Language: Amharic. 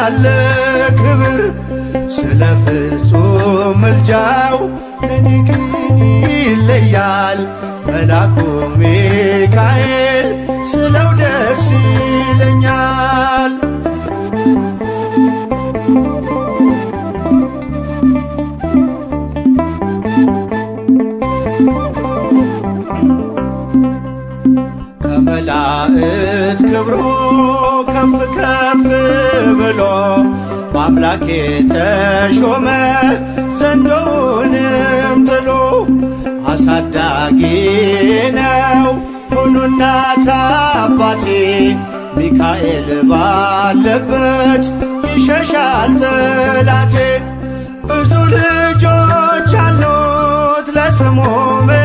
ያለ ክብር ስለ ፍጹም ምልጃው ለኔ ግን ይለያል። መልአኩ ሚካኤል ስለው ደስ ይለኛል። ከመላእክት ክብሩ ከፍ ከፍ ብሎ በአምላኬ ተሾመ ዘንዶውንም ጥሎ አሳዳጊ ነው ሁሉ እናት አባቴ ሚካኤል ባለበት ይሸሻል ጠላቴ። ብዙ ልጆች አሉት ለስሙ